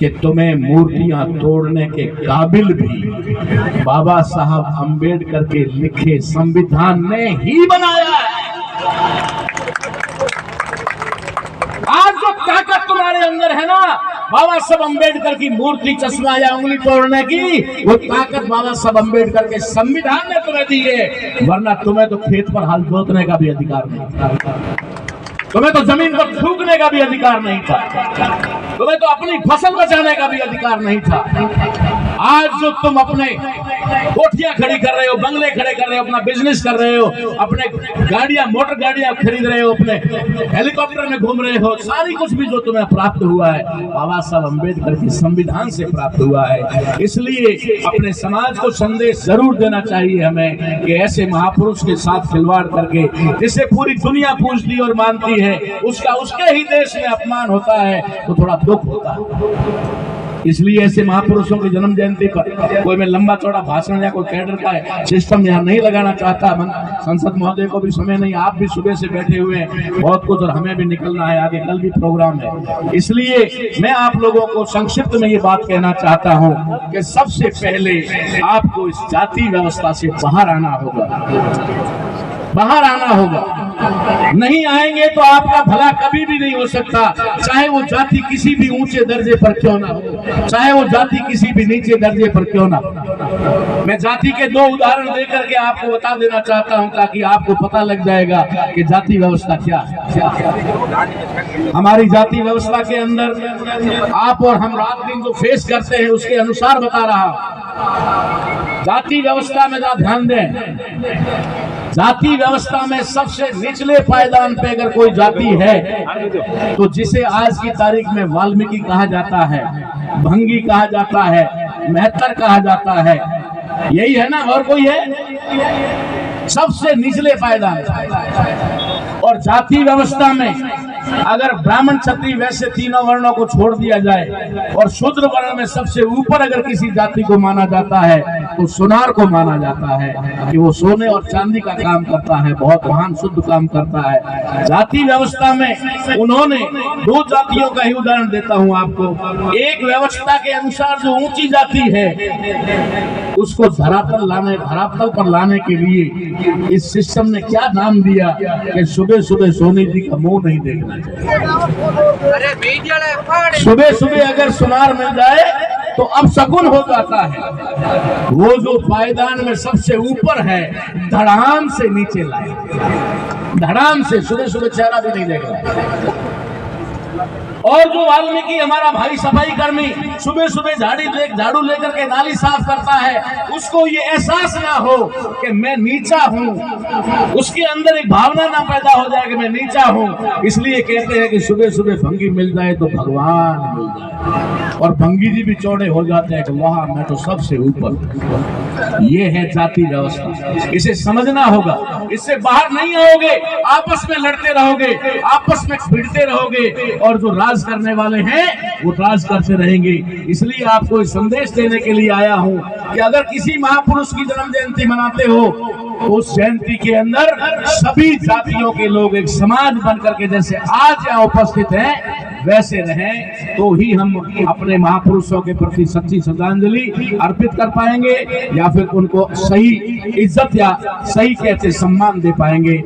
कि तुम्हें मूर्तियां तोड़ने के काबिल भी बाबा साहब अंबेडकर के लिखे संविधान ने ही बनाया है। आज जो ताकत तुम्हारे अंदर है ना बाबा साहब अंबेडकर की मूर्ति, चश्मा या उंगली तोड़ने की, वो ताकत बाबा साहब अंबेडकर के संविधान ने तुम्हें दी है। वरना तुम्हें तो खेत पर हल जोतने का भी अधिकार नहीं था, तुम्हें तो जमीन पर थूकने का भी अधिकार नहीं था, तुम्हें तो अपनी फसल बचाने का भी अधिकार नहीं था। आज जो तुम अपने कोठियां खड़ी कर रहे हो, बंगले खड़े कर रहे हो, अपना बिजनेस कर रहे हो, अपने गाड़ियां मोटर गाड़ियां खरीद रहे हो, अपने हेलीकॉप्टर में घूम रहे हो, सारी कुछ भी जो तुम्हें प्राप्त हुआ है बाबा साहब अंबेडकर के संविधान से प्राप्त हुआ है। इसलिए अपने समाज को संदेश जरूर देना चाहिए हमें कि ऐसे महापुरुष के साथ खिलवाड़ करके जिसे पूरी दुनिया पूजती और मानती है, उसका उसके ही देश में अपमान होता है तो थोड़ा दुख होता है। इसलिए ऐसे महापुरुषों की जन्म जयंती पर कोई मैं लंबा चौड़ा भाषण या कोई कैडर का सिस्टम यहाँ नहीं लगाना चाहता। संसद महोदय को भी समय नहीं, आप भी सुबह से बैठे हुए हैं बहुत कुछ, और हमें भी निकलना है, आगे कल भी प्रोग्राम है। इसलिए मैं आप लोगों को संक्षिप्त में ये बात कहना चाहता हूँ कि सबसे पहले आपको इस जाति व्यवस्था से बाहर आना होगा, बाहर आना होगा। नहीं आएंगे तो आपका भला कभी भी नहीं हो सकता, चाहे वो जाति किसी भी ऊंचे दर्जे पर क्यों ना हो, चाहे वो जाति किसी भी नीचे दर्जे पर क्यों ना हो। मैं जाति के दो उदाहरण देकर के आपको बता देना चाहता हूं ताकि आपको पता लग जाएगा कि जाति व्यवस्था क्या है। हमारी जाति व्यवस्था के अंदर आप और हम रात दिन जो फेस करते हैं उसके अनुसार बता रहा। जाति व्यवस्था में जरा ध्यान दें। जाति व्यवस्था में सबसे निचले पायदान पे अगर कोई जाति है तो जिसे आज की तारीख में वाल्मीकि कहा जाता है, भंगी कहा जाता है, मेहतर कहा जाता है, यही है ना, और कोई है? सबसे निचले पायदान। और जाति व्यवस्था में अगर ब्राह्मण क्षत्रिय वैसे तीनों वर्णों को छोड़ दिया जाए और शूद्र वर्ण में सबसे ऊपर अगर किसी जाति को माना जाता है तो सुनार को माना जाता है कि वो सोने और चांदी का काम करता है, बहुत महान शुद्ध काम करता है। जाति व्यवस्था में उन्होंने दो जातियों का ही उदाहरण देता हूं आपको। एक व्यवस्था के अनुसार जो ऊंची जाति है उसको धरातल पर लाने के लिए इस सिस्टम ने क्या नाम दिया कि सुबह सुबह सोनी जी का मुंह नहीं देखना चाहिए। सुबह सुबह अगर सुनार मिल जाए तो अब शकुन हो जाता है। वो जो पायदान में सबसे ऊपर है धड़ाम से नीचे लाए, धड़ाम से, सुबह सुबह चेहरा भी नहीं देख रहा। और जो वाल्मीकि हमारा भाई सफाई कर्मी सुबह सुबह झाड़ू लेकर के नाली साफ करता है, उसको ये एहसास ना हो कि मैं नीचा हूँ, उसके अंदर एक भावना ना पैदा हो जाए कि मैं नीचा हूँ। इसलिए कहते हैं कि सुबह सुबह भंगी मिल जाए तो भगवान मिल जाए, और भंगी जी भी चौड़े हो जाते हैं कि वहां मैं तो सबसे ऊपर। ये है जाति व्यवस्था, इसे समझना होगा, इससे बाहर नहीं आओगे, आपस में लड़ते रहोगे, आपस में भिड़ते रहोगे, और जो राज करने वाले हैं वो राज करते रहेंगे। इसलिए आपको इस संदेश देने के लिए आया हूं कि अगर किसी महापुरुष की जन्म जयंती मनाते हो तो उस जयंती के अंदर सभी जातियों के लोग एक समाज बनकर के जैसे आज यहाँ उपस्थित हैं वैसे रहें, तो ही हम अपने महापुरुषों के प्रति सच्ची श्रद्धांजलि अर्पित कर पाएंगे या फिर उनको सही इज्जत या सही कहते सम्मान दे पाएंगे।